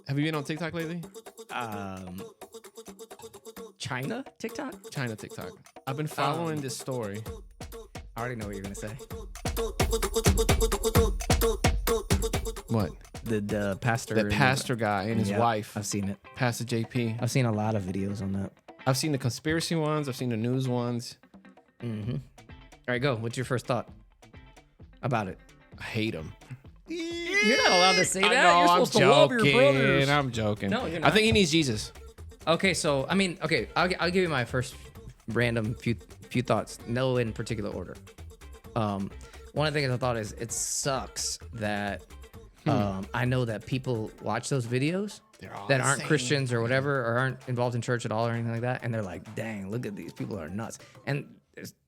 Have you been on TikTok lately? China TikTok? China TikTok. I've been following this story. I already know what you're gonna say. What? The pastor. The pastor guy and his wife. I've seen it. Pastor JP. I've seen a lot of videos on that. I've seen the conspiracy ones. I've seen the news ones. Mm-hmm. All right, go. What's your first thought about it? I hate him. You're not allowed to say that. Know, You're supposed to love your brothers. I'm joking. No, you're not. I think he needs Jesus. Okay, so I mean, okay, I'll give you my first random few thoughts. No, in particular order. One of the things I thought is it sucks that I know that people watch those videos that aren't Christians or whatever, or aren't involved in church at all or anything like that, and they're like, "Dang, look at these people are nuts," and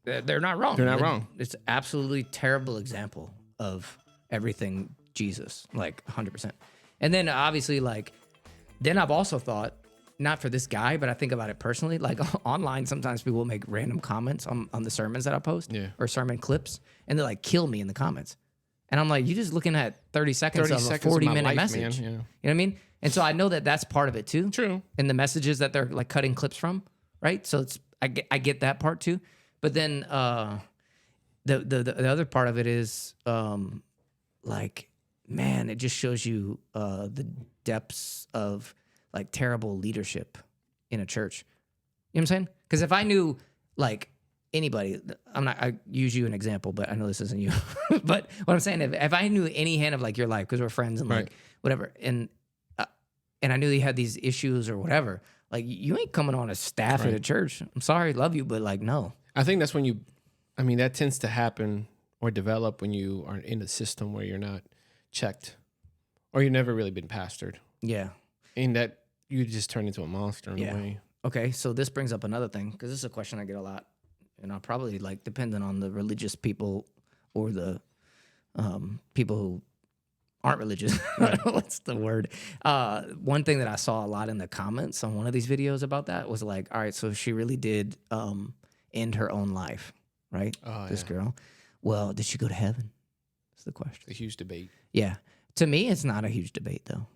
they're not wrong. They're not wrong. It's absolutely terrible example of everything Jesus, like 100%. And then obviously, like, then I've also thought, not for this guy, but I think about it personally. Like online, sometimes people will make random comments on the sermons that I post or sermon clips, and they like kill me in the comments. And I'm like, you're just looking at 30 seconds of a 40-minute message. Man, You know what I mean? And so I know that that's part of it too. True. And the messages that they're like cutting clips from, right? So it's I get that part too. But then the other part of it is like, man, it just shows you the depths of like terrible leadership in a church. You know what I'm saying? Because if I knew like anybody, I use you an example, but I know this isn't you. But what I'm saying, if I knew any hand of like your life, because we're friends and like whatever, and I knew you had these issues or whatever, like you ain't coming on a staff at a church. I'm sorry, love you, but like no. I think that's when that tends to happen or develop when you are in a system where you're not checked or you've never really been pastored. Yeah. And that you just turn into a monster in a way. Okay, so this brings up another thing, because this is a question I get a lot. And I'll probably, like, depending on the religious people or the people who aren't religious. What's the word? One thing that I saw a lot in the comments on one of these videos about that was like, all right, so she really did end her own life, right? This girl. Well, did she go to heaven? That's the question. It's a huge debate. Yeah. To me, it's not a huge debate, though.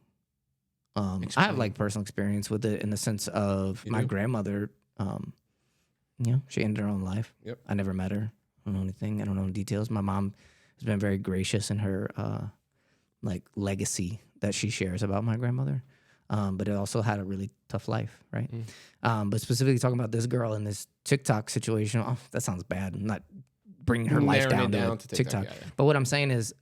I have, like, personal experience with it in the sense of my grandmother, she ended her own life. Yep. I never met her. I don't know anything. I don't know the details. My mom has been very gracious in her like legacy that she shares about my grandmother. But it also had a really tough life, right? But specifically talking about this girl in this TikTok situation, that sounds bad. I'm not bringing her life down to TikTok. Yeah. But what I'm saying is,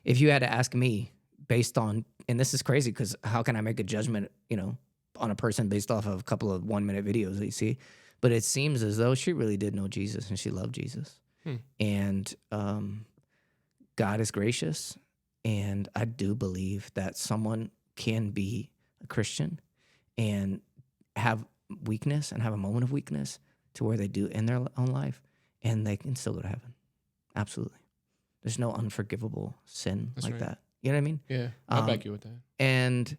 if you had to ask me based on, and this is crazy because how can I make a judgment, on a person based off of a couple of 1-minute videos that you see? But it seems as though she really did know Jesus and she loved Jesus. And God is gracious. And I do believe that someone can be a Christian and have weakness and have a moment of weakness to where they do in their own life, and they can still go to heaven. Absolutely. There's no unforgivable sin that. You know what I mean? Yeah, I'll back you with that. And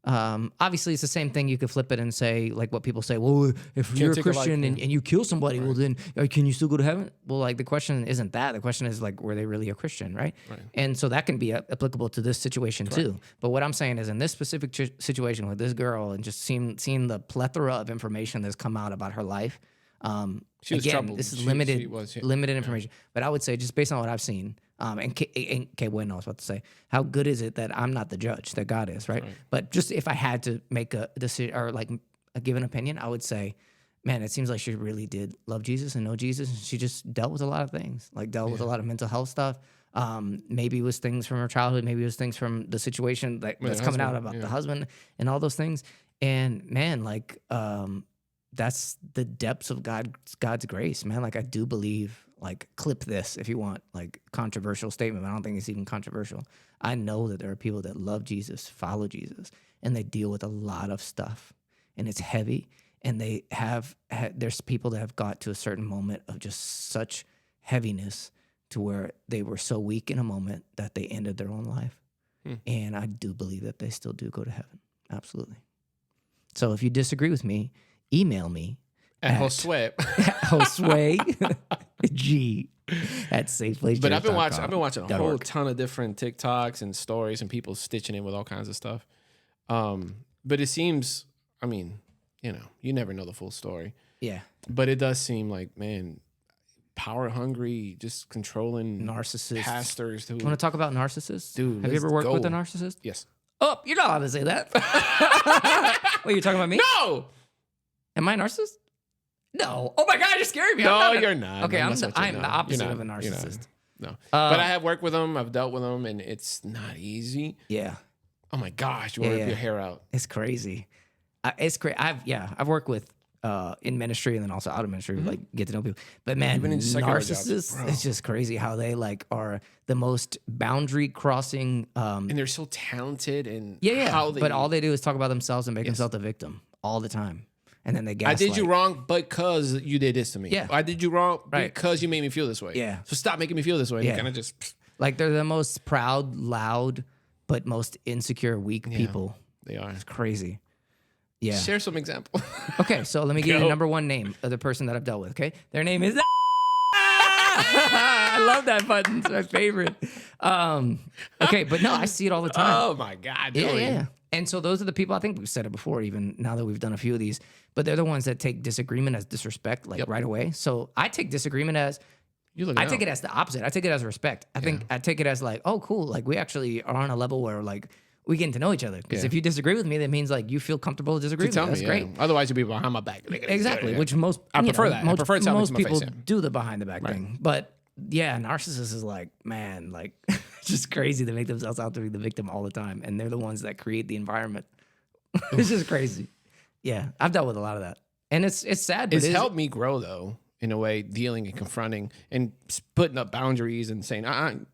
obviously, it's the same thing. You could flip it and say, like what people say, well, if you're a Christian and you kill somebody, well, then can you still go to heaven? Well, like the question isn't that. The question is, like, were they really a Christian, right? And so that can be applicable to this situation too. But what I'm saying is, in this specific situation with this girl and just seeing the plethora of information that's come out about her life, she was troubled. This is limited information. But I would say, just based on what I've seen, and bueno, I was about to say, how good is it that I'm not the judge, that God is, right? But just if I had to make a decision or like give an opinion, I would say, man, it seems like she really did love Jesus and know Jesus. She just dealt with a lot of things, like dealt with a lot of mental health stuff. Maybe it was things from her childhood. Maybe it was things from the situation that's coming out about the husband and all those things. And man, like that's the depths of God's grace, man. Like I do believe. Like, clip this if you want, like, controversial statement. I don't think it's even controversial. I know that there are people that love Jesus, follow Jesus, and they deal with a lot of stuff. And it's heavy. And they there's people that have got to a certain moment of just such heaviness to where they were so weak in a moment that they ended their own life. And I do believe that they still do go to heaven. Absolutely. So if you disagree with me, email me. At Josue. Josue G at safeplace. But I've been watching a whole ton of different TikToks and stories and people stitching in with all kinds of stuff. But it seems, I mean, you never know the full story. Yeah. But it does seem like, man, power hungry, just controlling Narcissists. pastors. Who, Want to talk about narcissists? dude, Have you ever worked go. with a narcissist? Yes. Oh, you're not allowed to say that. Wait, you're talking about me? No. Am I a narcissist? No. Oh my God, you're scaring me. No, you're not. Okay, I'm the No, opposite you're of a not. You're not. narcissist. No. But I have worked with them. I've dealt with them, and it's not easy. Yeah. Oh my gosh, you want to rip your hair out. It's crazy. It's crazy. I've worked with in ministry and then also out of ministry, like get to know people. But man, Even in secular narcissists, jobs, it's just crazy how they like are the most boundary crossing. And they're so talented and Yeah. how they. But all they do is talk about themselves and make themselves the victim all the time. And then they gaslight. I did you wrong because you did this to me. Yeah. I did you wrong Right. because you made me feel this way. Yeah. So stop making me feel this way. Yeah. And kind of just. Like they're the most proud, loud, but most insecure, weak people. They are. It's crazy. Yeah. Share some example. Okay, so let me give you the number one name of the person that I've dealt with. Okay, their name is. I love that button. It's my favorite. Okay, but no, I see it all the time. Oh my God. Really? Yeah. And so those are the people, I think we've said it before, even now that we've done a few of these, but they're the ones that take disagreement as disrespect, like right away. So I take disagreement as, I take it as the opposite. I take it as respect. I think I take it as like, oh, cool. Like we actually are on a level where like we getting to know each other. Because if you disagree with me, that means like you feel comfortable to disagree with me. That's great. Otherwise, you'll be behind my back. Exactly. Which most I prefer that. I prefer telling most to my people face, do the behind the back thing. But yeah, narcissist is like, man, like just crazy to make themselves out to be the victim all the time. And they're the ones that create the environment. It's just crazy. Yeah. I've dealt with a lot of that. And it's sad, but It's helped me grow though, in a way, dealing and confronting and putting up boundaries and saying,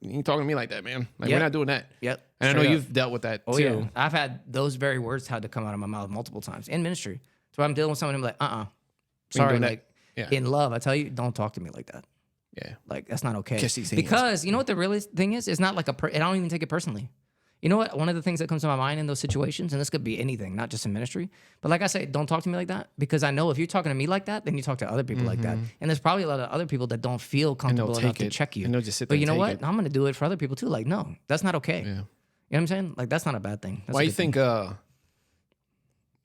you ain't talking to me like that, man. Like we're not doing that. Yep. And I know you've dealt with that too. Yeah. I've had those very words had to come out of my mouth multiple times in ministry. So I'm dealing with someone, I'm like, sorry, like in love, I tell you, don't talk to me like that. Yeah. Like that's not okay. Kiss these hands. Because you know what the real thing is? It's not like I don't even take it personally. You know what? One of the things that comes to my mind in those situations, and this could be anything, not just in ministry, but like I say, don't talk to me like that, because I know if you're talking to me like that, then you talk to other people like that. And there's probably a lot of other people that don't feel comfortable enough to check you. And they'll just sit there but you know and what? take it. I'm going to do it for other people too. Like, no, that's not okay. Yeah. You know what I'm saying? Like, that's not a bad thing. That's Why a do you good think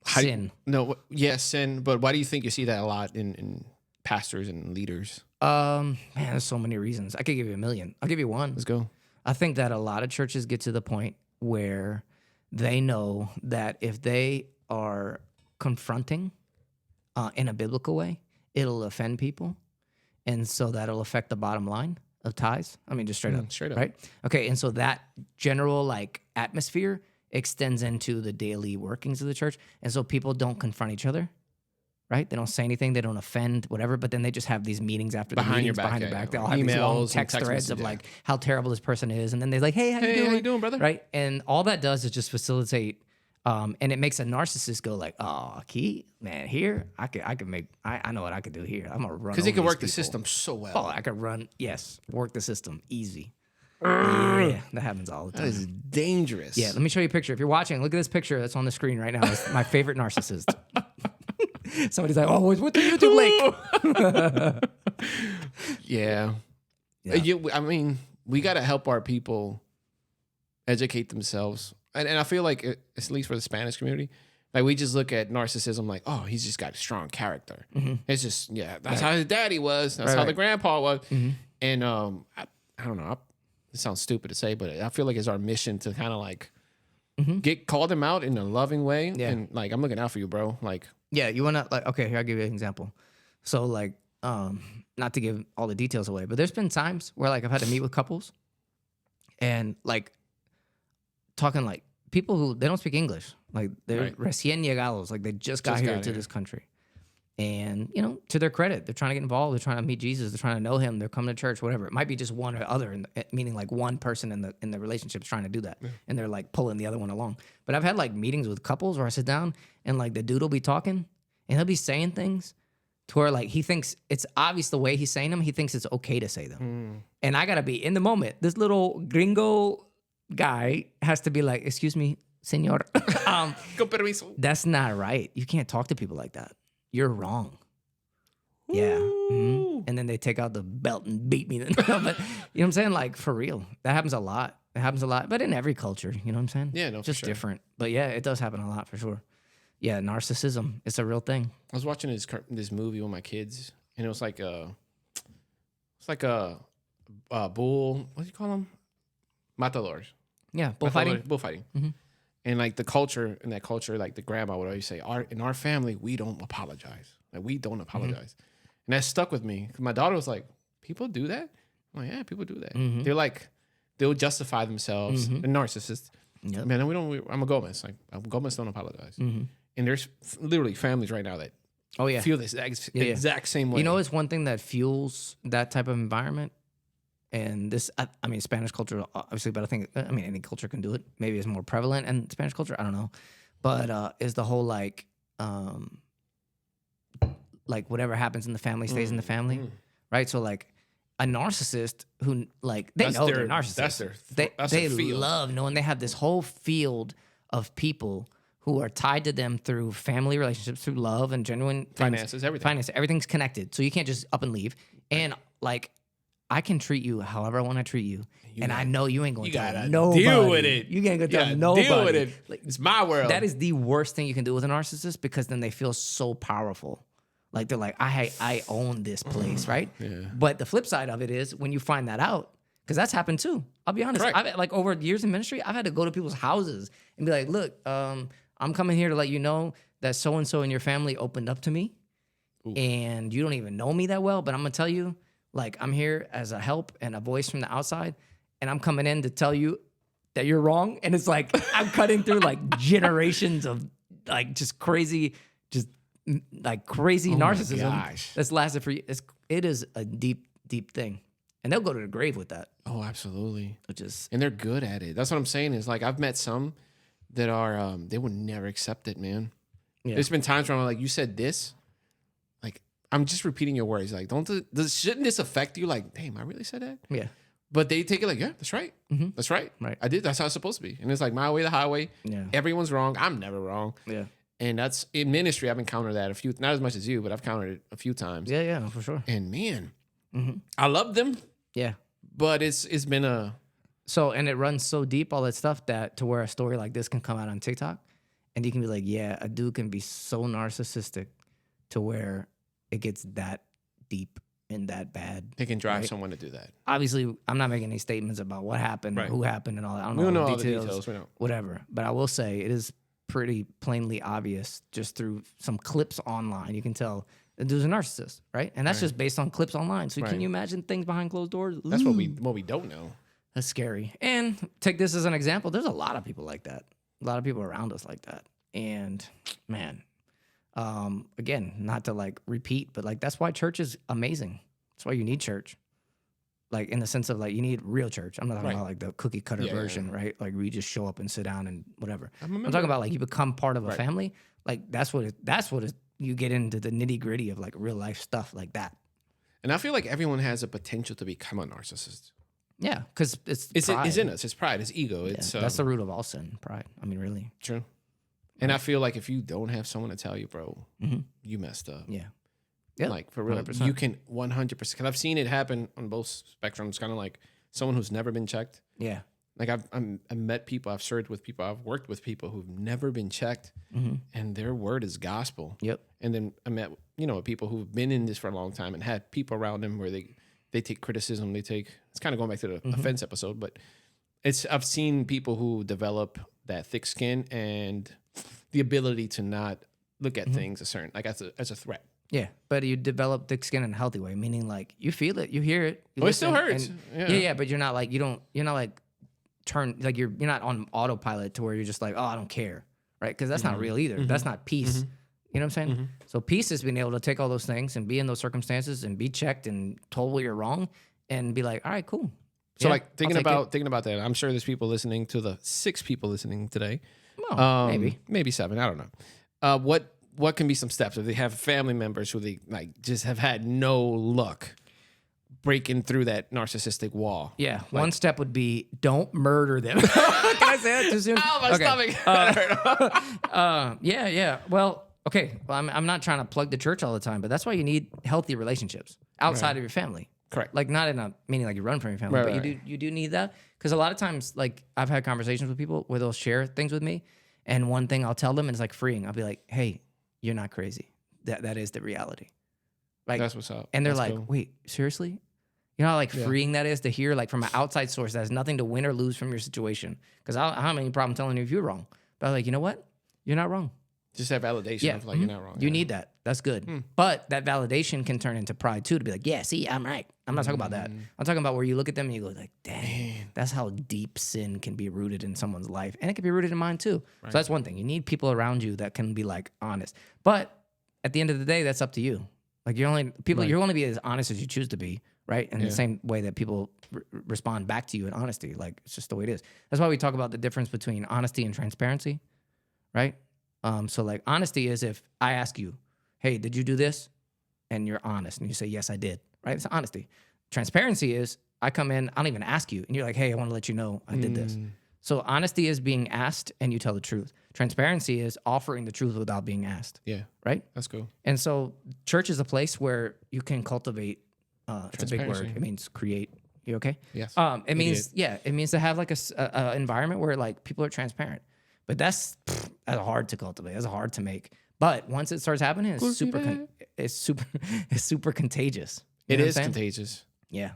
sin? Sin, but why do you think you see that a lot in pastors and leaders? Man, there's so many reasons. I could give you a million. I'll give you one. Let's go. I think that a lot of churches get to the point where they know that if they are confronting in a biblical way, it'll offend people. And so that'll affect the bottom line of tithes. I mean, just straight up. Straight up. Right? Okay, and so that general like atmosphere extends into the daily workings of the church. And so people don't confront each other. Right? They don't say anything. They don't offend, whatever. But then they just have these meetings after the meetings behind your back. They all have these long text threads of like how terrible this person is, and then they're like, "Hey, how you doing, brother?" Right? And all that does is just facilitate, and it makes a narcissist go like, "Oh, Key, man, here I know what I could do here. I'm gonna run." Because they can work the system so well. Oh, I could work the system easy. Yeah, that happens all the time. That is dangerous. Yeah, let me show you a picture. If you're watching, look at this picture that's on the screen right now. It's my favorite narcissist. Somebody's like, "Oh, what's the YouTube link?" Yeah. I mean, we got to help our people educate themselves. And I feel like, at least for the Spanish community, like we just look at narcissism like, oh, he's just got a strong character. It's just, that's how his daddy was. That's how the grandpa was. And I don't know. It sounds stupid to say, but I feel like it's our mission to kind of like call them out in a loving way. And like, I'm looking out for you, bro. Like, yeah, you want to like, okay, here, I'll give you an example. So like, not to give all the details away, but there's been times where like I've had to meet with couples and like talking like people who they don't speak English, like they're recién llegados, like they just got here to this country. And, you know, to their credit, they're trying to get involved. They're trying to meet Jesus. They're trying to know him. They're coming to church, whatever. It might be just one or other, meaning like one person in the relationship is trying to do that. And they're like pulling the other one along. But I've had like meetings with couples where I sit down and like the dude will be talking and he'll be saying things to where like he thinks it's obvious the way he's saying them. He thinks it's okay to say them. And I got to be in the moment. This little gringo guy has to be like, excuse me, senor. Con permiso. That's not right. You can't talk to people like that. You're wrong. Yeah. Mm-hmm. And then they take out the belt and beat me. But you know what I'm saying? Like, for real. That happens a lot. It happens a lot. But in every culture, you know what I'm saying? Yeah, no, just for sure. different. But yeah, it does happen a lot for sure. Yeah, narcissism. It's a real thing. I was watching this movie with my kids, and it was like a bull. What do you call them? Matadors. Yeah, bullfighting. Bullfighting. Mm-hmm. And like the culture, in that culture, like the grandma would always say, in our family, we don't apologize. Like, we don't apologize. Mm-hmm. And that stuck with me. My daughter was like, people do that? I'm like, yeah, people do that. Mm-hmm. They'll justify themselves. Mm-hmm. They're narcissists. Yep. Man, I'm a Gomez. Like, Gomez don't apologize. Mm-hmm. And there's literally families right now that feel this exact same way. You know, it's one thing that fuels that type of environment. And this, I mean, Spanish culture, obviously, but I think, any culture can do it. Maybe it's more prevalent in Spanish culture. I don't know. But is the whole, like whatever happens in the family stays in the family, right? So, like, a narcissist who, like, they know they're narcissists. They love knowing they have this whole field of people who are tied to them through family relationships, through love and genuine finances, everything. Everything's connected. So you can't just up and leave. And, like, I can treat you however I want to treat you. I know you ain't going to tell nobody. Deal with it. You ain't going to tell nobody. Deal with it. Like, it's my world. That is the worst thing you can do with a narcissist, because then they feel so powerful. Like, they're like, I own this place, right? Yeah. But the flip side of it is when you find that out, because that's happened too. I'll be honest. I've, like, over years in ministry, I've had to go to people's houses and be like, look, I'm coming here to let you know that so-and-so in your family opened up to me. Ooh. And you don't even know me that well, but I'm going to tell you, like, I'm here as a help and a voice from the outside, and I'm coming in to tell you that you're wrong. And it's like, I'm cutting through, like, generations of, like, just crazy narcissism that's lasted for years. It is a deep, deep thing. And they'll go to the grave with that. Oh, absolutely. And they're good at it. That's what I'm saying is, like, I've met some that are, they would never accept it, man. Yeah. There's been times where I'm like, you said this? Like, I'm just repeating your words. Like, shouldn't this affect you? Like, damn, I really said that? Yeah. But they take it like, yeah, that's right. Mm-hmm. That's right. Right. I did. That's how it's supposed to be. And it's like my way, the highway. Yeah. Everyone's wrong. I'm never wrong. Yeah. And that's in ministry. I've encountered that not as much as you, but I've encountered it a few times. Yeah, for sure. And man, I love them. Yeah. But it's been and it runs so deep, all that stuff, that to where a story like this can come out on TikTok, and you can be like, yeah, a dude can be so narcissistic to where it gets that deep and that bad. It can drive someone to do that. Obviously, I'm not making any statements about what happened, or who happened, and all that. I don't know all the details. We don't. Whatever. But I will say it is pretty plainly obvious just through some clips online. You can tell the dude's a narcissist, right? And that's just based on clips online. So can you imagine things behind closed doors? Ooh. That's what we don't know. That's scary. And take this as an example. There's a lot of people like that. A lot of people around us like that. And man, again, not to like repeat, but like that's why church is amazing. That's why you need church. Like in the sense of like you need real church. I'm not talking about like the cookie cutter version, right? Like where you just show up and sit down and whatever. I'm talking about like you become part of a family. Like that's what you get into the nitty gritty of like real life stuff like that. And I feel like everyone has a potential to become a narcissist. Yeah, because it's in us. It's pride. It's ego. It's that's the root of all sin. Pride. I mean, really. True. And I feel like if you don't have someone to tell you, bro, you messed up. Yeah. Yeah. Like for real, 100%. You can 100%. Because I've seen it happen on both spectrums. Kind of like someone who's never been checked. Yeah. Like I've met people, I've served with people, I've worked with people who've never been checked, and their word is gospel. Yep. And then I met people who've been in this for a long time and had people around them where they take criticism. It's kind of going back to the offense episode, but I've seen people who develop that thick skin and the ability to not look at things as a threat. Yeah, but you develop thick skin in a healthy way, meaning like you feel it, you hear it. It still hurts. Yeah, but you're not like you're not like you're not on autopilot to where you're just like, oh, I don't care, right? Because that's not real either. That's not peace. You know what I'm saying? So peace is being able to take all those things and be in those circumstances and be checked and told what you're wrong and be like, all right, cool. So like thinking about that, I'm sure there's people listening to the 6 people listening today. Well, maybe 7. I don't know. What can be some steps if they have family members who they like just have had no luck breaking through that narcissistic wall? Yeah, one step would be don't murder them. Can I say that too soon? Oh, my stomach. Yeah. Well, okay, well, I'm not trying to plug the church all the time, but that's why you need healthy relationships outside of your family. Correct. Like not in a meaning like you run from your family, but you do need that, because a lot of times, like I've had conversations with people where they'll share things with me, and one thing I'll tell them and it's like freeing. I'll be like, "Hey, you're not crazy. That is the reality." Like that's what's up. And they're that's like, cool. "Wait, seriously?" You know how like freeing that is to hear like from an outside source that has nothing to win or lose from your situation. Because I don't have any problem telling you if you're wrong, but I'm like, you know what? You're not wrong. Just that validation of like you're not wrong. You need that. That's good. But that validation can turn into pride too, to be like, yeah, see, I'm right. I'm not talking about that. I'm talking about where you look at them and you go like, dang, that's how deep sin can be rooted in someone's life. And it can be rooted in mine too. So that's one thing. You need people around you that can be like honest. But at the end of the day, that's up to you. Like you're only be as honest as you choose to be, right? In the same way that people respond back to you in honesty. Like it's just the way it is. That's why we talk about the difference between honesty and transparency, right? So like honesty is if I ask you, hey, did you do this? And you're honest and you say, yes, I did, right? It's honesty. Transparency is I come in, I don't even ask you. And you're like, hey, I want to let you know I did this. So honesty is being asked and you tell the truth. Transparency is offering the truth without being asked. Yeah. Right? That's cool. And so church is a place where you can cultivate, it's a big word. It means create. You okay? Yes. It means to have like a environment where like people are transparent. But that's hard to cultivate. That's hard to make. But once it starts happening, it's super contagious. It is contagious. Yeah,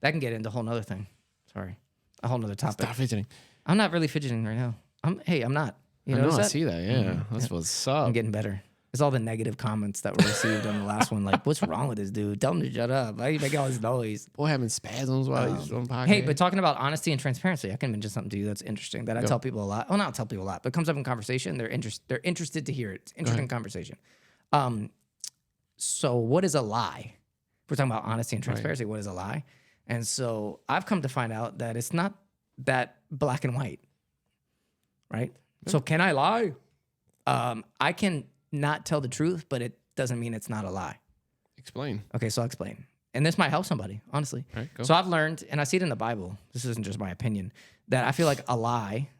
that can get into a whole nother thing. Sorry, a whole nother topic. Stop fidgeting. I'm not really fidgeting right now. I'm not. You know, I see that. Yeah, that's what's up. I'm getting better. It's all the negative comments that were received on the last one. Like, what's wrong with this dude? Tell him to shut up. Why are you making all this noise? Boy, having spasms while he's on podcast. Hey, but talking about honesty and transparency, I can mention something to you that's interesting that I tell people a lot. Well, not tell people a lot, but it comes up in conversation. They're interested to hear it. It's interesting conversation. So what is a lie? If we're talking about honesty and transparency, what is a lie? And so I've come to find out that it's not that black and white, right? So can I lie? I can not tell the truth, but it doesn't mean it's not a lie. Explain. Okay, so I'll explain. And this might help somebody, honestly. Right, go. So I've learned, and I see it in the Bible, this isn't just my opinion, that I feel like a lie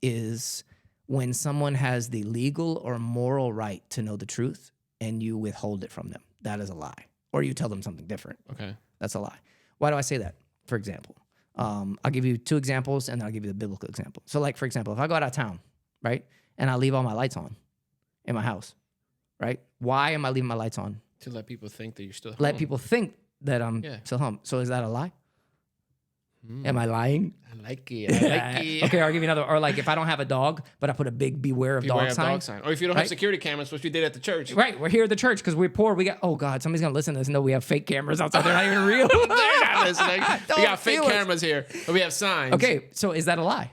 is when someone has the legal or moral right to know the truth and you withhold it from them. That is a lie. Or you tell them something different. Okay. That's a lie. Why do I say that? For example, I'll give you 2 examples and then I'll give you the biblical example. So like, for example, if I go out of town, right, and I leave all my lights on in my house, right? Why am I leaving my lights on? To let people think that you're still home. Let people think that I'm still home. So is that a lie? Am I lying? I like it. Okay, I'll give you another. Or like if I don't have a dog, but I put a big beware of dog sign. Or if you don't have security cameras, which we did at the church. Right, we're here at the church because we're poor. We got, oh God, somebody's going to listen to this and know we have fake cameras outside. They're not even real. They're not listening. We got fake cameras here, but we have signs. Okay, so is that a lie?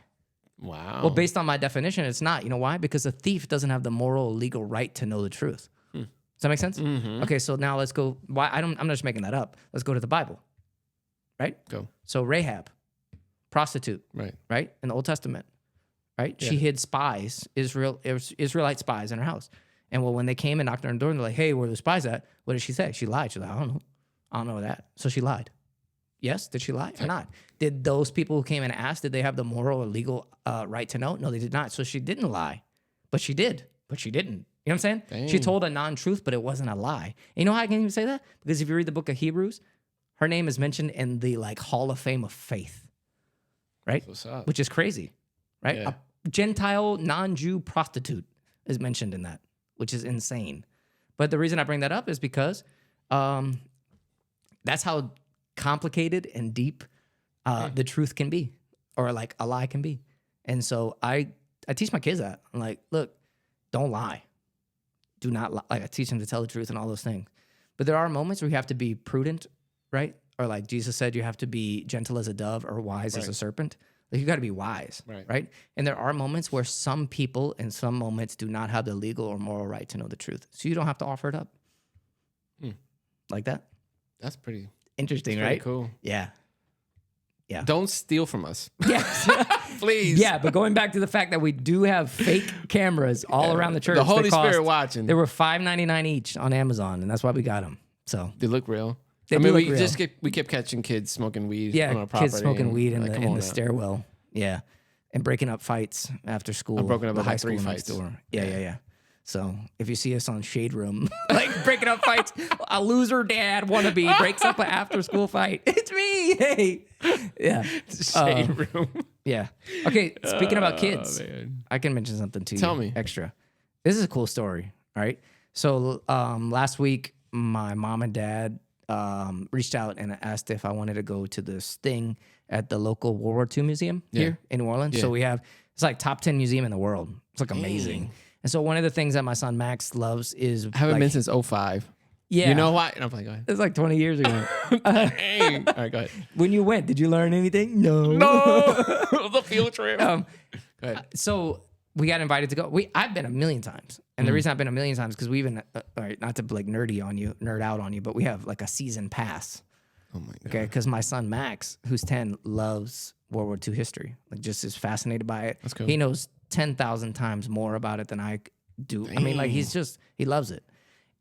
Wow. Well, based on my definition, it's not. You know why? Because a thief doesn't have the moral or legal right to know the truth. Does that make sense? Mm-hmm. Okay, so now let's go. I'm not just making that up. Let's go to the Bible. Right? Go. So Rahab, prostitute. Right? In the Old Testament. Right? Yeah. She hid spies, Israelite spies in her house. And well, when they came and knocked on her door and they're like, hey, where are the spies at? What did she say? She lied. She's like, I don't know that. So she lied. Yes, did she lie or not? Did those people who came and asked, did they have the moral or legal right to know? No, they did not. So she didn't lie, but she did, but she didn't. You know what I'm saying? Dang. She told a non-truth, but it wasn't a lie. And you know how I can even say that? Because if you read the book of Hebrews, her name is mentioned in the like Hall of Fame of Faith, right? What's up? Which is crazy, right? Yeah. A Gentile non-Jew prostitute is mentioned in that, which is insane. But the reason I bring that up is because that's how complicated and deep the truth can be, or like a lie can be. And so I teach my kids that. I'm like, look, don't lie. Do not lie. Like I teach them to tell the truth and all those things. But there are moments where you have to be prudent, right? Or like Jesus said, you have to be gentle as a dove or wise as a serpent. Like you got to be wise, right? And there are moments where some people in some moments do not have the legal or moral right to know the truth. So you don't have to offer it up. Like that. That's pretty interesting, right? Right? Cool. Yeah. Don't steal from us. Yes. Please. Yeah, but going back to the fact that we do have fake cameras all around the church. The Holy Spirit watching. They were $5.99 each on Amazon, and that's why we got them. So they look real. We kept catching kids smoking weed on our property. Kids smoking weed in the stairwell. Yeah. And breaking up fights after school. I've broken up about 3 fights. Yeah. So if you see us on Shade Room, like breaking up fights, a loser dad wannabe breaks up an after school fight. It's me. Hey. Yeah. Shade Room. Yeah. Okay. Speaking about kids, Man. I can mention something to you. Tell me. Extra. This is a cool story. All right. So last week, my mom and dad reached out and asked if I wanted to go to this thing at the local World War II museum here in New Orleans. Yeah. So it's like top 10 museum in the world. It's like amazing. Dang. And so one of the things that my son Max loves is I haven't like, been since 05. Yeah. You know why? And I'm like, go ahead. It's like 20 years ago. Dang. All right, go ahead. When you went, did you learn anything? No. It was a field trip. Go ahead. So we got invited to go. I've been a million times. And the reason I've been a million times because we even, all right, not to like nerd out on you, but we have like a season pass. Oh my God. Okay. Because my son Max, who's 10, loves World War II history. Like just is fascinated by it. That's cool. He knows 10,000 times more about it than I do. I mean, like he loves it.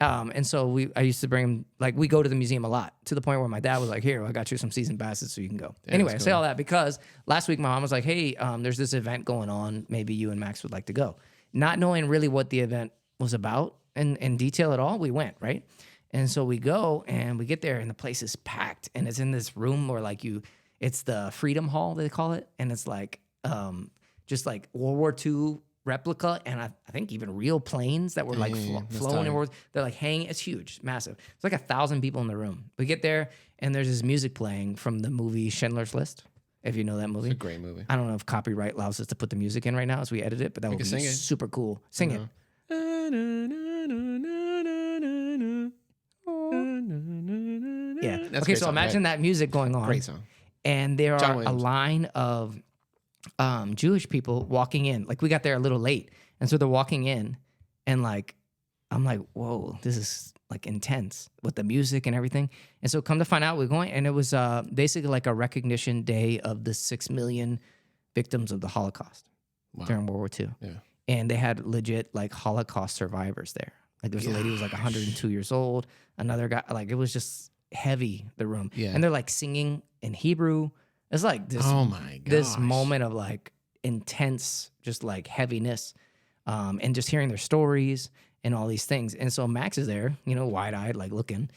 And so I used to bring him, like we go to the museum a lot to the point where my dad was like, here, I got you some season passes so you can go. Anyway, I say all that because last week my mom was like, hey, there's this event going on. Maybe you and Max would like to go. Not knowing really what the event was about in detail at all, we went, right? And so we go and we get there and the place is packed and it's in this room where like it's the Freedom Hall, they call it. And it's like, just like World War II replica and I think even real planes that were like flowing in world. They're like hanging. It's huge, massive. It's like 1,000 people in the room. We get there and there's this music playing from the movie Schindler's List. If you know that movie, It's a great movie. I don't know if copyright allows us to put the music in right now as we edit it, but that would be super cool. Sing it. Yeah. Okay, so imagine that music going on. Great song. And there are a line of Jewish people walking in. Like we got there a little late. And so they're walking in and like, I'm like, whoa, this is like intense with the music and everything. And so come to find out we're going, and it was basically like a recognition day of the 6 million victims of the Holocaust during World War II. Yeah. And they had legit like Holocaust survivors there. Like there was a lady who was like 102 years old. Another guy, like it was just heavy, the room. Yeah. And they're like singing in Hebrew. It's like this, this moment of like intense, just like heaviness, and just hearing their stories and all these things. And so Max is there, wide-eyed, like looking.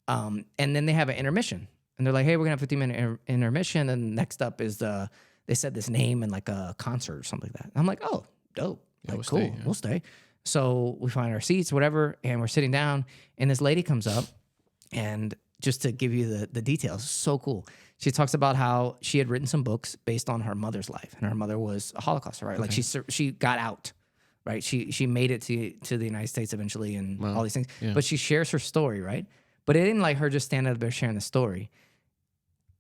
And then they have an intermission. And they're like, hey, we're going to have a 15-minute intermission. And next up is they said this name in like a concert or something like that. And I'm like, oh, dope. Yeah, like, cool, we'll stay. So we find our seats, whatever, and we're sitting down. And this lady comes up, and just to give you the details, so cool. She talks about how she had written some books based on her mother's life. And her mother was a Holocaust survivor. Okay. Like she got out. Right, she made it to the United States eventually, and all these things. Yeah. But she shares her story, right? But it didn't like her just stand up there sharing the story.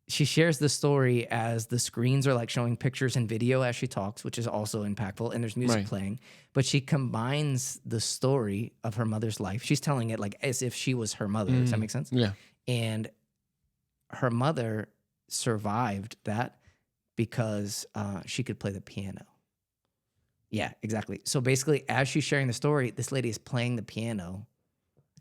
She shares the story as the screens are like showing pictures and video as she talks, which is also impactful. And there's music playing, but she combines the story of her mother's life. She's telling it like as if she was her mother. Does that make sense? Yeah. And her mother survived that because she could play the piano. Yeah, exactly. So basically, as she's sharing the story, this lady is playing the piano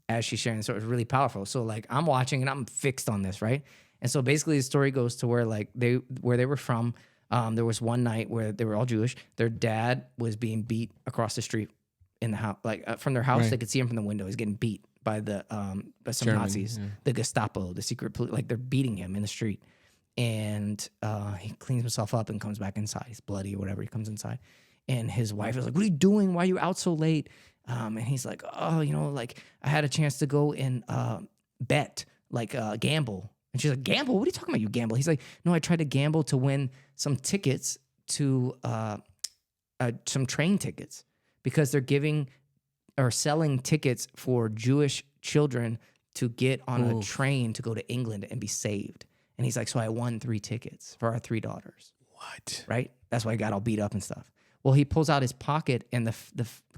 as she's sharing the story. It's really powerful. So like I'm watching and I'm fixed on this, right? And so basically the story goes to where they were from. There was one night where they were all Jewish. Their dad was being beat across the street in the house, like from their house. They could see him from the window. He's getting beat by by some Nazis, the Gestapo, the secret police. Like they're beating him in the street. And he cleans himself up and comes back inside. He's bloody or whatever. He comes inside. And his wife is like, what are you doing? Why are you out so late? And he's like, oh, like I had a chance to go and bet, like gamble. And she's like, gamble? What are you talking about, you gamble? He's like, no, I tried to gamble to win some tickets to some train tickets because they're giving or selling tickets for Jewish children to get on a train to go to England and be saved. And he's like, so I won 3 tickets for our 3 daughters. What? Right? That's why he got all beat up and stuff. Well, he pulls out his pocket, and the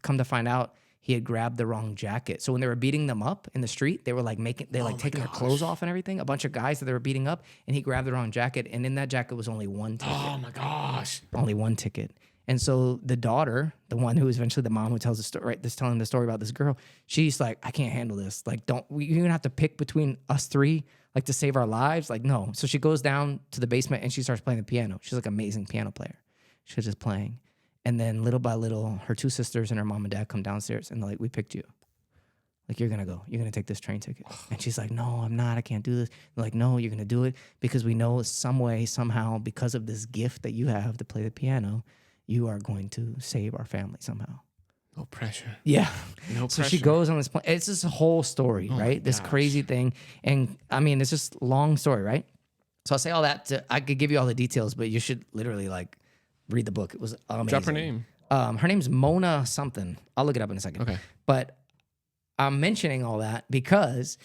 come to find out, he had grabbed the wrong jacket. So when they were beating them up in the street, they were like taking their clothes off and everything. A bunch of guys that they were beating up, and he grabbed the wrong jacket, and in that jacket was only 1 ticket. Oh my gosh! Only 1 ticket. And so the daughter, the one who was eventually the mom who tells the story, right, this telling the story about this girl, she's like, I can't handle this. Like, you're gonna have to pick between us 3, like to save our lives. Like, no. So she goes down to the basement and she starts playing the piano. She's like an amazing piano player. She's just playing. And then little by little, her two sisters and her mom and dad come downstairs and they're like, we picked you. Like, you're going to go. You're going to take this train ticket. And she's like, no, I'm not. I can't do this. They're like, no, you're going to do it because we know some way, somehow, because of this gift that you have to play the piano, you are going to save our family somehow. No pressure. Yeah. No So pressure. she goes on this plane. It's just a whole story, right? This crazy thing. And I mean, it's just a long story, right? So I'll say all that. I could give you all the details, but you should literally like read the book. It was amazing. Drop her name. Her name's Mona something. I'll look it up in a second. Okay. But I'm mentioning all that because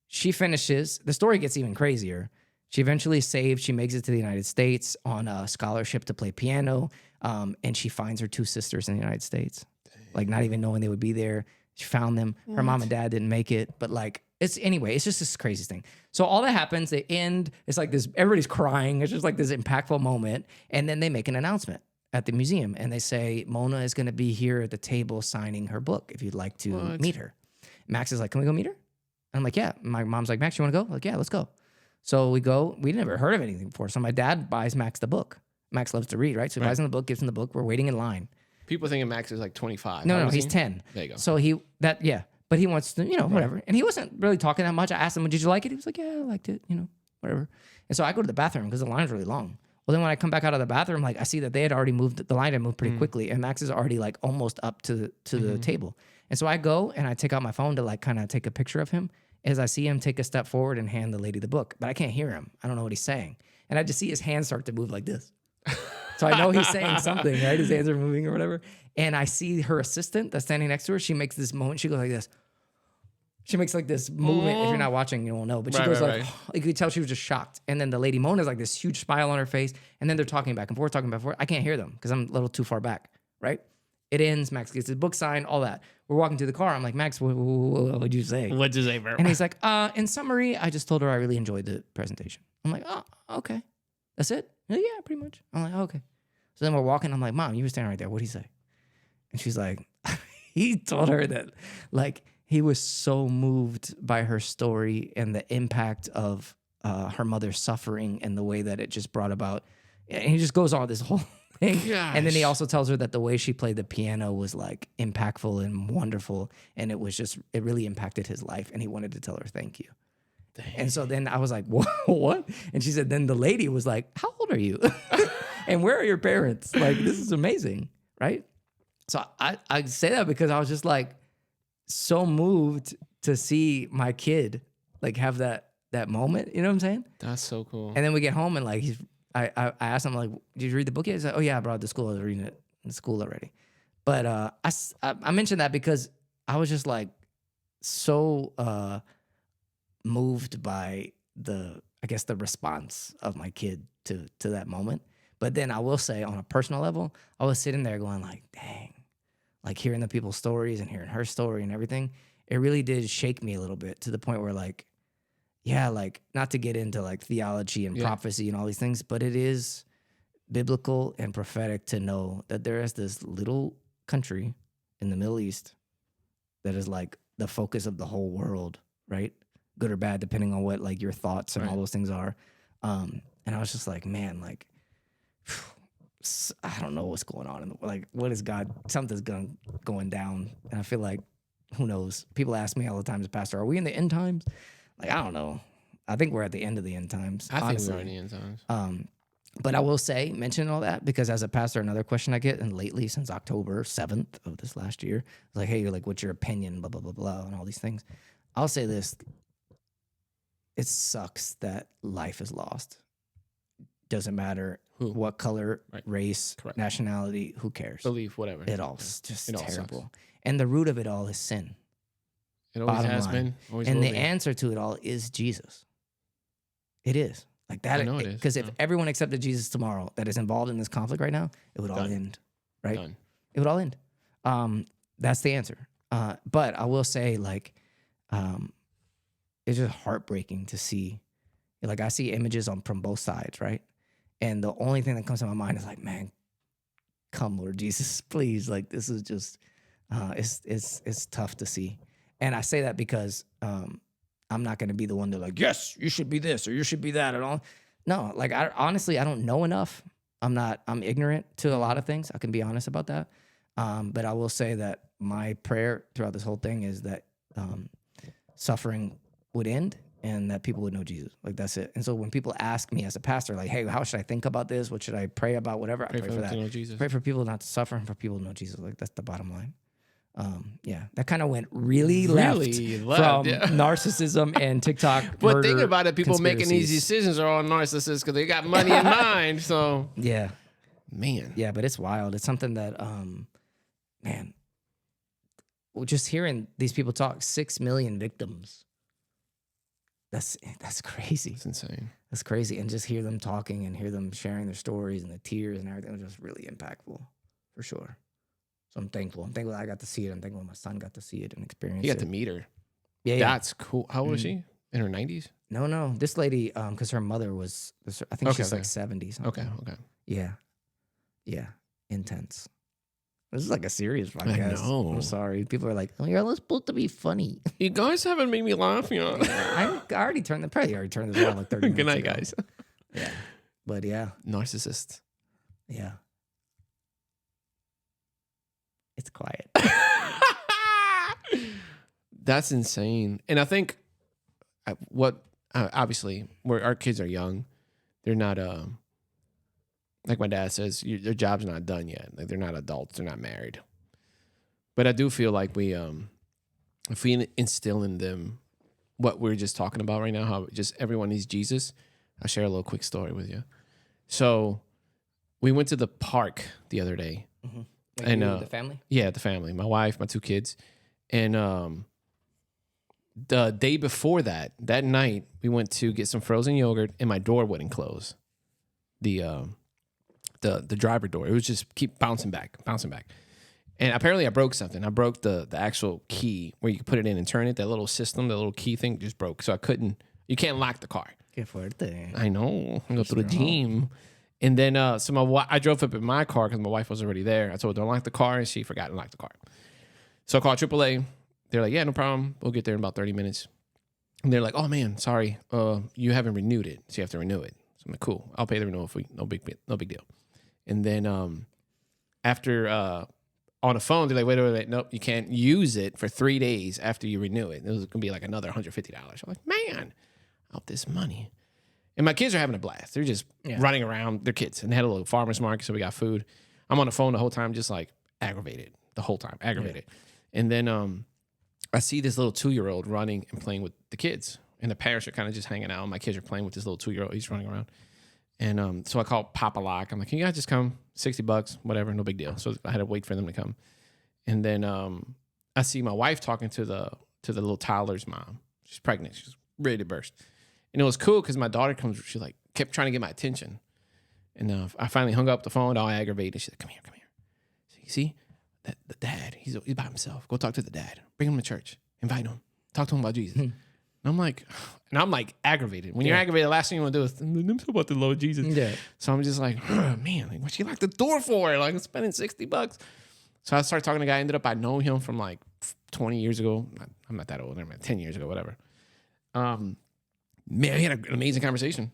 she finishes, the story gets even crazier. She eventually saved, she makes it to the United States on a scholarship to play piano, and she finds her two sisters in the United States. Like, not even knowing they would be there. She found them. Her mom and dad didn't make it, but like, it's just this crazy thing. So all that happens, they end, it's like this, everybody's crying. It's just like this impactful moment. And then they make an announcement at the museum and they say, Mona is going to be here at the table signing her book if you'd like to meet her. Max is like, can we go meet her? And I'm like, yeah. My mom's like, Max, you want to go? Like, yeah, let's go. So we go. We'd never heard of anything before. So my dad buys Max the book. Max loves to read, right? So he buys him the book, gives him the book. We're waiting in line. People thinking Max is like 25. No, he's 10. There you go. So but he wants to, whatever. And he wasn't really talking that much. I asked him, did you like it? He was like, yeah, I liked it, whatever. And so I go to the bathroom because the line's really long. Well, then when I come back out of the bathroom, like I see that they had already moved, the line had moved pretty quickly, and Max is already like almost up to the table. And so I go and I take out my phone to like kind of take a picture of him as I see him take a step forward and hand the lady the book, but I can't hear him. I don't know what he's saying. And I just see his hands start to move like this. So I know he's saying something, right? His hands are moving or whatever. And I see her assistant that's standing next to her. She makes this moment. She goes like this. She makes like this movement. If you're not watching, you won't know. But she goes like, you could tell she was just shocked. And then the lady Mona's like this huge smile on her face. And then they're talking back and forth, I can't hear them because I'm a little too far back, right? It ends. Max gets his book signed, all that. We're walking to the car. I'm like, Max, what'd you say? What'd you say, bro? And he's like, in summary, I just told her I really enjoyed the presentation. I'm like, oh, okay. That's it? Yeah, pretty much. I'm like, oh, okay. So then we're walking. I'm like, Mom, you were standing right there. What'd he say? And she's like, he told her that, like, he was so moved by her story and the impact of her mother's suffering and the way that it just brought about. And he just goes on this whole thing. Gosh. And then he also tells her that the way she played the piano was like impactful and wonderful. And it really impacted his life. And he wanted to tell her thank you. Dang. And so then I was like, what? And she said, then the lady was like, how old are you? And where are your parents? Like, this is amazing, right? So I say that because I was just like so moved to see my kid like have that moment. You know what I'm saying? That's so cool. And then we get home and like I asked him like, did you read the book yet? He's like, oh yeah, I brought it to school. I was reading it in school already. But I mentioned that because I was just like so moved by the response of my kid to that moment. But then I will say on a personal level, I was sitting there going like, dang, like hearing the people's stories and hearing her story and everything, it really did shake me a little bit to the point where like, yeah, like not to get into like theology and prophecy and all these things, but it is biblical and prophetic to know that there is this little country in the Middle East that is like the focus of the whole world, right? Good or bad, depending on what like your thoughts and all those things are. And I was just like, man, like, I don't know what's going on. Like, what is God? Something's going down. And I feel like, who knows? People ask me all the time as pastor, are we in the end times? Like, I don't know. I think we're at the end of the end times. I think we're in the end times. But I will say, mention all that, because as a pastor, another question I get, and lately since October 7th of this last year, it's like, hey, you're like, what's your opinion, blah, blah, blah, blah, and all these things. I'll say this. It sucks that life is lost. Doesn't matter what color, race, nationality, who cares? Belief, whatever. It all just terrible. And the root of it all is sin. It always has been. Always and will the be. answer to it all is Jesus. It is. Like that. I know it is. Because if everyone accepted Jesus tomorrow that is involved in this conflict right now, it would all end. Right? Done. It would all end. That's the answer. But I will say, like, it's just heartbreaking to see. Like, I see images from both sides, right? And the only thing that comes to my mind is like, man, come, Lord Jesus, please. Like, this is just, it's tough to see. And I say that because I'm not going to be the one to like, yes, you should be this or you should be that at all. No, like, honestly, I don't know enough I'm ignorant to a lot of things. I can be honest about that. But I will say that my prayer throughout this whole thing is that suffering would end and that people would know Jesus. Like, that's it. And so when people ask me as a pastor, like, hey, how should I think about this? What should I pray about? Whatever, I pray for that. To know Jesus. Pray for people not to suffer and for people to know Jesus. Like, that's the bottom line. Yeah, that kind of went really left from narcissism and TikTok. But think about it, people making these decisions are all narcissists because they got money in mind. So yeah, man, yeah, but it's wild. It's something that, man, well, just hearing these people talk, 6 million victims. That's crazy. It's insane. That's crazy, and just hear them talking and hear them sharing their stories and the tears and everything was just really impactful, for sure. So I'm thankful. I'm thankful that I got to see it. I'm thankful my son got to see it and experience it. You got to meet her. Yeah. That's cool. How old is she? In her 90s? No. This lady, because her mother was, I think she's like 70 something. Okay. Yeah. Intense. This is like a serious podcast. I know. I'm sorry. People are like, oh, you're not supposed to be funny. You guys haven't made me laugh yet. I already turned this on like 30 minutes Good night, ago. guys. Yeah. But yeah. Narcissists. Yeah. It's quiet. That's insane. And I think obviously our kids are young. They're not like my dad says, their job's not done yet. Like, they're not adults. They're not married. But I do feel like if we instill in them what we're just talking about right now, how just everyone needs Jesus. I'll share a little quick story with you. So we went to the park the other day. Mm-hmm. And the family? Yeah, the family. My wife, my 2 kids. And the day before that night, we went to get some frozen yogurt and my door wouldn't close. The driver door. It was just keep bouncing back. And apparently I broke something. I broke the actual key where you can put it in and turn it. That little system, that little key thing just broke. So you can't lock the car. Qué fuerte. I know. I go through the gym. And then, I drove up in my car because my wife was already there. I told her, don't lock the car, and she forgot to lock the car. So I called AAA. They're like, yeah, no problem. We'll get there in about 30 minutes. And they're like, oh, man, sorry. You haven't renewed it, so you have to renew it. So I'm like, cool. I'll pay the renewal fee. No big deal. And then after on the phone, they're like, wait. Nope, you can't use it for 3 days after you renew it. It was going to be like another $150. I'm like, man, out this money. And my kids are having a blast. They're just running around. They're kids. And they had a little farmer's market, so we got food. I'm on the phone the whole time, just like aggravated the whole time. Aggravated. Yeah. And then I see this little 2-year-old running and playing with the kids. And the parents are kind of just hanging out. And my kids are playing with this little 2-year-old. He's running around. And so I called Papa Lock. I'm like, can you guys just come? $60, whatever, no big deal. So I had to wait for them to come. And then I see my wife talking to the little toddler's mom. She's pregnant. She's ready to burst. And it was cool because my daughter comes, she like kept trying to get my attention. And I finally hung up the phone, all aggravated. She's like, come here. So you see, the dad, he's by himself. Go talk to the dad. Bring him to church. Invite him. Talk to him about Jesus. And I'm like aggravated. When you're aggravated, the last thing you want to do is talk about the Lord Jesus. Yeah. So I'm just like, oh, man, like, what she locked the door for? Like, I'm spending $60. So I started talking to the guy. I know him from like 20 years ago. I'm not that old. I'm like 10 years ago, whatever. Man, we had an amazing conversation.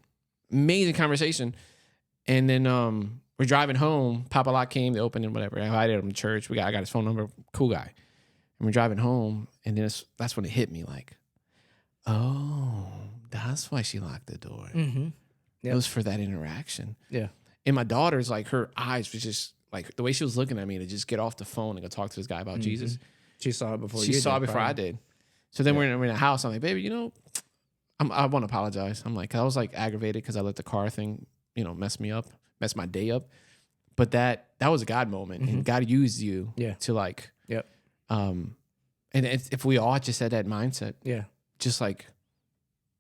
And then we're driving home. Papa Lock came, they opened and whatever. I invited him to church. I got his phone number. Cool guy. And we're driving home. And then that's when it hit me like, oh, that's why she locked the door. Mm-hmm. Yep. It was for that interaction. Yeah. And my daughter's like, her eyes was just like the way she was looking at me to just get off the phone and go talk to this guy about Jesus. She saw it before I did. So then we're in a house. I'm like, baby, I want to apologize. I'm like, I was like aggravated because I let the car thing, mess my day up. But that was a God moment, and God used you to like, and if we all just had that mindset, just like,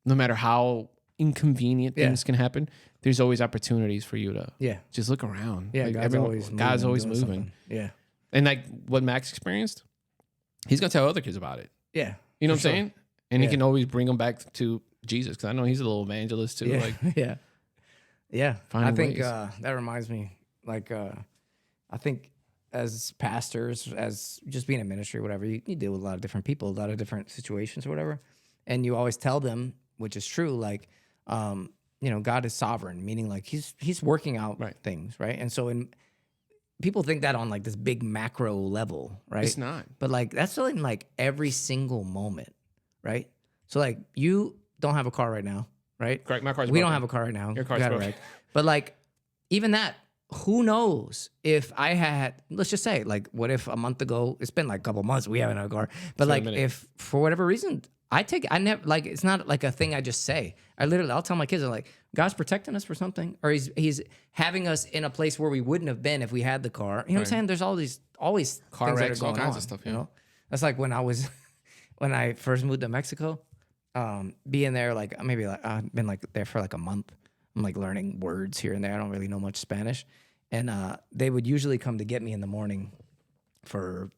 no matter how inconvenient things can happen, there's always opportunities for you to just look around. Yeah, like God's always moving. Something. Yeah, and like what Max experienced, he's gonna tell other kids about it. Yeah, you know what I'm saying. And he can always bring them back to Jesus because I know he's a little evangelist too. Yeah, like, I think that reminds me. Like, I think as pastors, as just being in ministry, or whatever, you deal with a lot of different people, a lot of different situations, or whatever, and you always tell them, which is true. Like, God is sovereign, meaning like he's working out things, right? And so people think that on like this big macro level, right? It's not. But like that's in like every single moment, right? So like you don't have a car right now, right? Correct. My car's We broken. don't have a car right now. Your car's broken. Right. But like even that, who knows if I had, let's just say, like, what if a month ago, it's been like a couple months, we haven't had a car, but like if for whatever reason, I never, like, it's not like a thing I just say. I'll tell my kids, I'm like, God's protecting us for something, or he's having us in a place where we wouldn't have been if we had the car. You know what I'm saying? There's always car things wrecks, that are all going kinds on, of stuff. you know? That's like when I first moved to Mexico, being there, like maybe like I've been like there for like a month. I'm like learning words here and there. I don't really know much Spanish. And they would usually come to get me in the morning for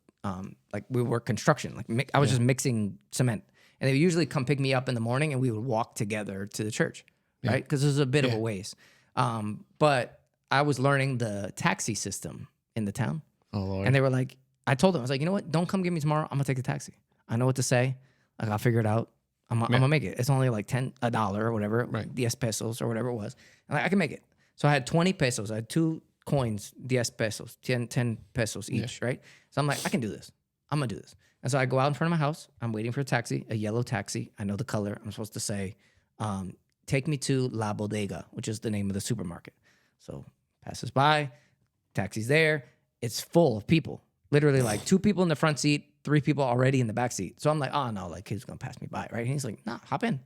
like we work construction. Like I was just mixing cement. And they would usually come pick me up in the morning and we would walk together to the church, right? Because it was a bit of a ways. But I was learning the taxi system in the town. Oh, Lord. And they were like, I told them, I was like, you know what? Don't come get me tomorrow. I'm going to take the taxi. I know what to say. Like, I'll figure it out. I'm going to make it. It's only like $10 or whatever, 10 pesos or whatever it was. And I can make it. So I had 20 pesos. I had 2 coins, 10 pesos, 10 pesos each, right? So I'm like, I can do this. I'm going to do this. And so I go out in front of my house. I'm waiting for a taxi, a yellow taxi. I know the color. I'm supposed to say, take me to La Bodega, which is the name of the supermarket. So passes by, taxi's there. It's full of people. Literally like 2 people in the front seat, 3 people already in the back seat. So I'm like, oh no, like he's going to pass me by, right? And he's like, nah, hop in.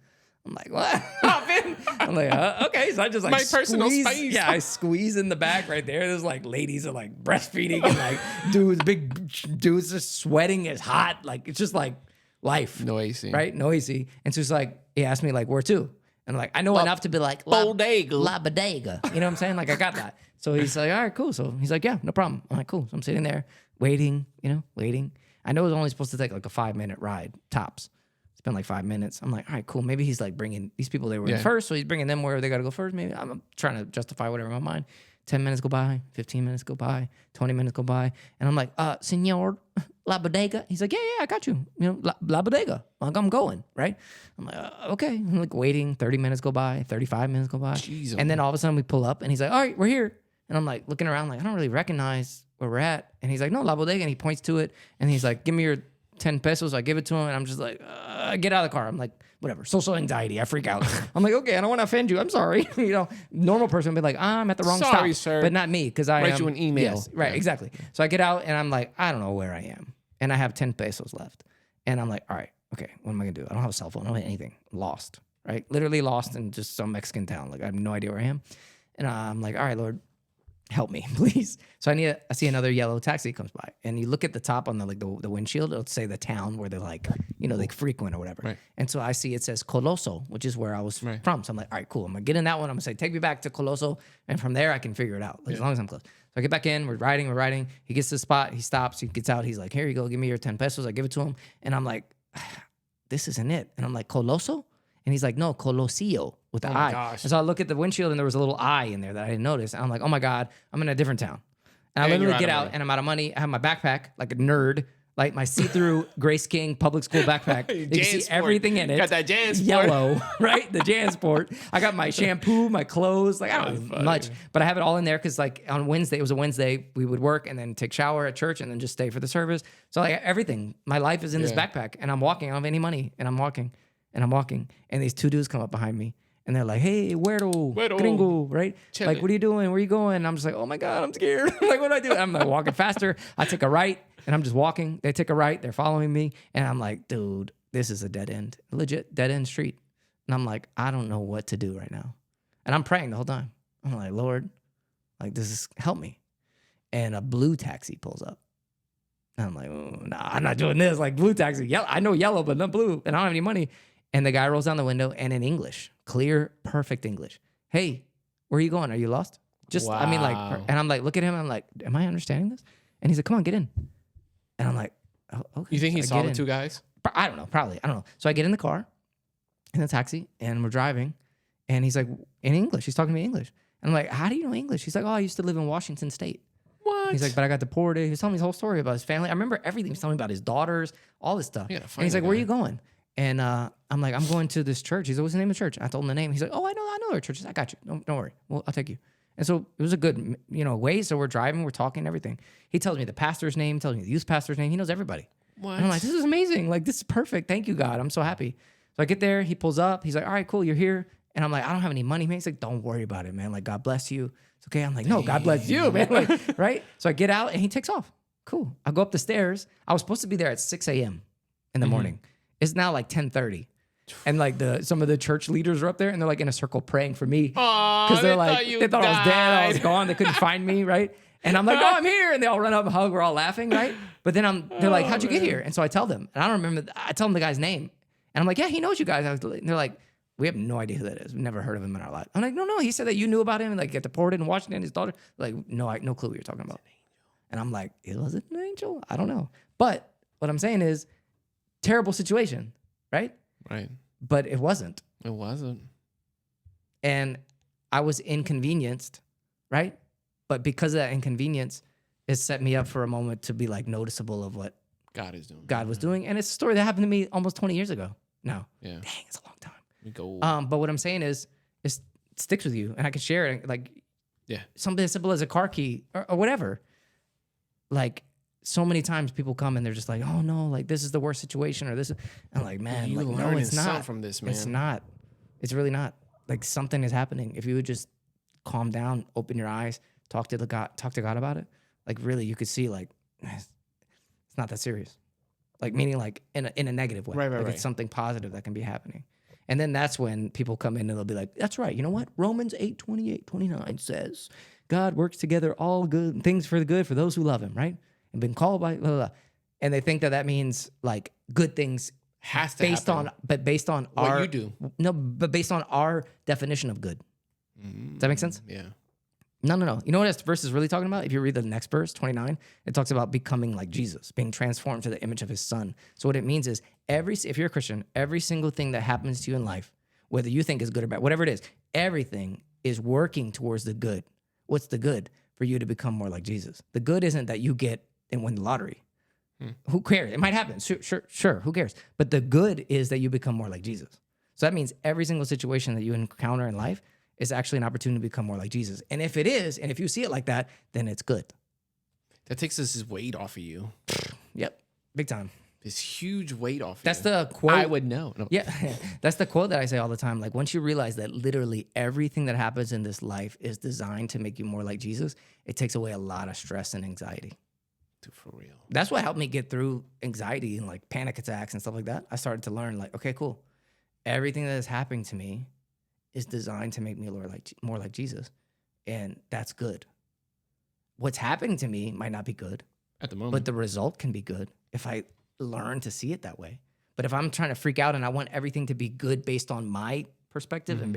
I'm like, what? Hop in? I'm like, okay. So I just like my personal space. Yeah, I squeeze in the back right there. There's like ladies are like breastfeeding and like big dudes just sweating. It's hot. Like it's just like life. Noisy. Right? Noisy. And so it's like, he asked me like, where to? And I'm like, I know enough to be like, Bodega. La Bodega. You know what I'm saying? Like I got that. So he's like, all right, cool. So he's like, yeah, no problem. I'm like, cool. So I'm sitting there waiting. I know it was only supposed to take like a 5-minute ride, tops. It's been like 5 minutes. I'm like, all right, cool. Maybe he's like bringing these people, they were in first, so he's bringing them where they got to go first. Maybe I'm trying to justify whatever in my mind. 10 minutes go by, 15 minutes go by, 20 minutes go by. And I'm like, senor, La Bodega. He's like, yeah, I got you. La Bodega. Like, I'm going, right? I'm like, okay. I'm like waiting. 30 minutes go by, 35 minutes go by. Jeez, and then all of a sudden we pull up and he's like, all right, we're here. And I'm like looking around like, I don't really recognize where we're at. And he's like, no, La Bodega. And he points to it. And he's like, give me your 10 pesos. I give it to him. And I'm just like, get out of the car. I'm like, whatever. Social anxiety. I freak out. I'm like, okay, I don't want to offend you. I'm sorry. Normal person would be like, I'm at the wrong stop. Sir. But not me, because I write you an email. Yes, right, exactly. So I get out and I'm like, I don't know where I am. And I have 10 pesos left. And I'm like, all right, okay, what am I going to do? I don't have a cell phone. I don't have anything. Lost, right? Literally lost in just some Mexican town. Like I have no idea where I am. And I'm like, all right, Lord, help me, please. So I see another yellow taxi comes by, and you look at the top on the windshield. It'll say the town where they're like, they frequent or whatever. Right. And so I see it says Coloso, which is where I was from. So I'm like, all right, cool. I'm gonna get in that one. I'm gonna say, take me back to Coloso, and from there I can figure it out. Like, as long as I'm close. So I get back in. We're riding. He gets to the spot. He stops. He gets out. He's like, here you go. Give me your 10 pesos. I give it to him, and I'm like, this isn't it. And I'm like, Coloso. And he's like, no, Colosio with the I. Gosh. And so I look at the windshield and there was a little I in there that I didn't notice. And I'm like, oh my God, I'm in a different town. And I literally get out and I'm out of money. I have my backpack like a nerd, like my see-through Grace King public school backpack. You can see everything in it. Got that JanSport. Yellow, right? The JanSport. I got my shampoo, my clothes. Like I don't do much, but I have it all in there because like on Wednesday, it was a Wednesday, we would work and then take shower at church and then just stay for the service. So like everything, my life is in this backpack and I'm walking. I don't have any money and I'm walking. And these 2 dudes come up behind me, and they're like, "Hey, güero, gringo, right? Chile. Like, what are you doing? Where are you going?" And I'm just like, "Oh my God, I'm scared. Like, what do I do?" I'm like walking faster. I take a right, and I'm just walking. They take a right. They're following me, and I'm like, "Dude, this is a dead end, legit dead end street." And I'm like, I don't know what to do right now, and I'm praying the whole time. I'm like, Lord, like help me. And a blue taxi pulls up. And I'm like, oh, nah, I'm not doing this. Like blue taxi, yellow. I know yellow, but not blue, and I don't have any money. And the guy rolls down the window and in English, clear, perfect English. Hey, where are you going? Are you lost? Wow. I mean, like, and I'm like, look at him. I'm like, am I understanding this? And he's like, come on, get in. And I'm like, oh, okay. You think he saw the 2 guys? I don't know. Probably. I don't know. So I get in the car, in the taxi, and we're driving. And he's like, in English. He's talking to me in English. And I'm like, how do you know English? He's like, oh, I used to live in Washington State. What? He's like, but I got deported. He was telling me his whole story about his family. I remember everything. He was telling me about his daughters, all this stuff. Yeah, and he's like, where are you going? And I'm like, I'm going to this church. He's like, what's the name of the church? I told him the name. He's like, oh, I know their church. I got you. Don't worry. Well, I'll take you. And so it was a good, way. So we're driving, we're talking, everything. He tells me the pastor's name, tells me the youth pastor's name. He knows everybody. What? And I'm like, this is amazing. Like, this is perfect. Thank you, God. I'm so happy. So I get there. He pulls up. He's like, all right, cool. You're here. And I'm like, I don't have any money, man. He's like, don't worry about it, man. Like, God bless you. It's okay. I'm like, no, God bless you, man. Like, right? So I get out and he takes off. Cool. I go up the stairs. I was supposed to be there at 6 a.m. in the morning. It's now like 10:30. And like some of the church leaders are up there and they're like in a circle praying for me. Because they're like, they thought I was dead, I was gone, they couldn't find me, right? And I'm like, oh, I'm here. And they all run up and hug, we're all laughing, right? But then they're like, how'd you get here? And so I tell them, and I don't remember, I tell them the guy's name. And I'm like, yeah, he knows you guys. And they're like, we have no idea who that is. We've never heard of him in our life. I'm like, no, he said that you knew about him and like get deported in Washington, his daughter. Like, no clue what you're talking about. And I'm like, was it an angel? I don't know. But what I'm saying is, terrible situation, right? Right. But it wasn't. It wasn't. And I was inconvenienced, right? But because of that inconvenience, it set me up for a moment to be like noticeable of what God is doing. God was doing. And it's a story that happened to me almost 20 years ago. No. Yeah. Dang, it's a long time. We go. But what I'm saying is, it sticks with you. And I can share it. Like, yeah, something as simple as a car key or whatever. Like, so many times people come and they're just like, oh no, like this is the worst situation or this. I'm like, man, like, no, it's not. From this, man. It's not. It's really not. Like, something is happening. If you would just calm down, open your eyes, talk to God about it. Like, really, you could see like it's not that serious. Like, meaning like in a negative way. Right. It's something positive that can be happening. And then that's when people come in and they'll be like, that's right. You know what? Romans 8:28-29 says, God works together all good things for the good for those who love him, right? And been called by blah, blah, blah. And they think that means like good things has to based happen. based on what our you do. No, but based on our definition of good. Does that make sense? Yeah. No. You know what this verse is really talking about? If you read the next verse, 29, it talks about becoming like Jesus, being transformed to the image of his son. So what it means is if you're a Christian, every single thing that happens to you in life, whether you think is good or bad, whatever it is, everything is working towards the good. What's the good? For you to become more like Jesus. The good isn't that you get and win the lottery. Who cares? It might happen. Sure. Who cares? But the good is that you become more like Jesus. So that means every single situation that you encounter in life is actually an opportunity to become more like Jesus. And if it is, and if you see it like that, then it's good. That takes this weight off of you. Yep. Big time. This huge weight off That's you. the quote. I would know. No. Yeah. That's the quote that I say all the time. Like, once you realize that literally everything that happens in this life is designed to make you more like Jesus, it takes away a lot of stress and anxiety. Dude, for real. That's what helped me get through anxiety and like panic attacks and stuff like that. I started to learn like, okay, cool. Everything that is happening to me is designed to make me more like Jesus. And that's good. What's happening to me might not be good At the moment. but the result can be good if I learn to see it that way. But if I'm trying to freak out and I want everything to be good based on my perspective and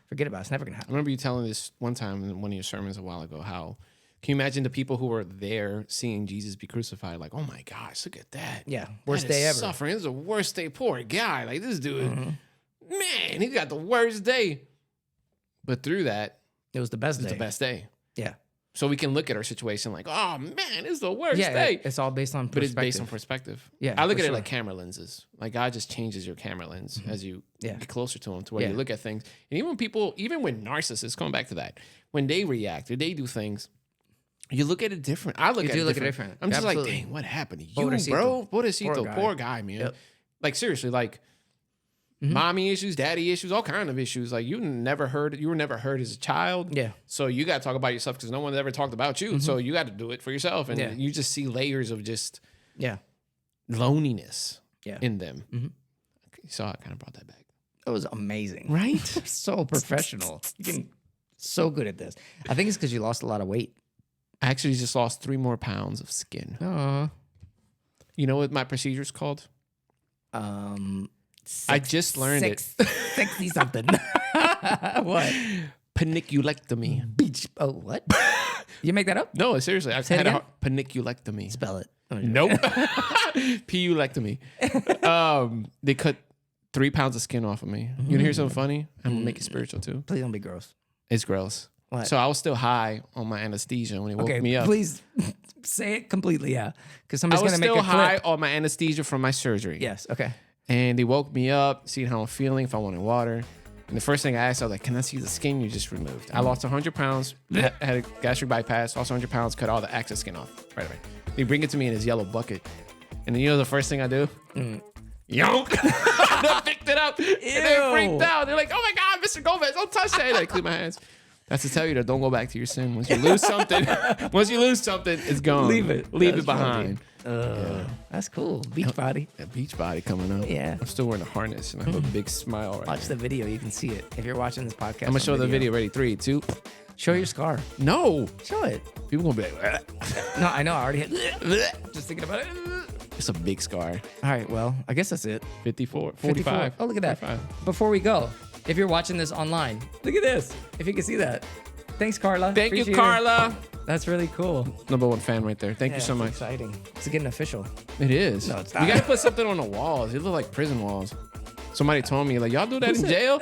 forget about it. It's never going to I happen. remember you telling this one time in one of your sermons a while ago, how can you imagine the people who were there seeing Jesus be crucified? Like, oh my gosh, look at that. Yeah. Worst That is day ever. Suffering. This is the worst day. Poor guy. Like, this dude, man, he got the worst day. But through that, It was the best it's day. the best day. Yeah. So we can look at our situation like, oh man, it's the worst day. It's all based on But perspective. it's based on perspective. Yeah, I look for at it sure. like camera lenses. Like, God just changes your camera lens as you Yeah. get closer to him, to where Yeah. you look at things. And even when narcissists, going back to that, when they react or they do things, you look at it different. I look You at do it look at it different. different. I'm just Absolutely. like, dang, what happened to you, Pobrecito. bro? Pobrecito, Poor guy. poor guy, man. Yep. Like, seriously, like, mommy issues, daddy issues, all kind of issues. Like, you were never heard as a child. Yeah. So you got to talk about yourself because no one's ever talked about you. So you got to do it for yourself. And Yeah. you just see layers of just Yeah. loneliness Yeah. in them. You saw I kind of brought that back. It was amazing. Right? So professional. You're so good at this. I think it's because you lost a lot of weight. I actually just lost 3 more pounds of skin. Oh. You know what my procedure is called? I just learned it. 60 something. What? Paniculectomy. Beach. Oh, what? You make that up? No, seriously. I've Say it had a again? paniculectomy. Spell it. Nope. Pulectomy. They cut 3 pounds of skin off of me. You want to hear something funny? I'm going to make it spiritual too. Please don't be gross. It's gross. What? So I was still high on my anesthesia when he woke me up. Please say it completely, yeah. Because I somebody's was going to make still a high clip. on my anesthesia from my surgery. Yes, okay. And they woke me up, seeing how I'm feeling, if I wanted water. And the first thing I asked, I was like, can I see the skin you just removed? I lost 100 pounds, had a gastric bypass, lost 100 pounds, cut all the excess skin off right away. They bring it to me in this yellow bucket. And then you know the first thing I do? Yonk! They picked it up. And they freaked out. They're like, oh my God, Mr. Gomez, don't touch that. And I clean my hands. That's to tell you that don't go back to your sin. Once you lose something, it's gone. Leave it. Leave it behind. That's cool. Beach body. A beach body coming up. Yeah. I'm still wearing a harness and I have a big smile right Watch the video. You can see it. If you're watching this podcast, I'm going to show the video. Ready? 3, 2. Show your scar. No. Show it. People going to be like, No, I know. I already had. Just thinking about it. it's a big scar. All right. Well, I guess that's it. 54, 45. 54. Oh, look at that. 45. Before we go, if you're watching this online, look at this. If you can see that. Thanks, Carla. Thank you, Appreciate Carla. That's really cool. #1 fan right there. Thank you so much. Exciting. It's getting official. It is. No, it's You not. got to put something on the walls. It look like prison walls. Somebody told me, like, y'all do that in jail?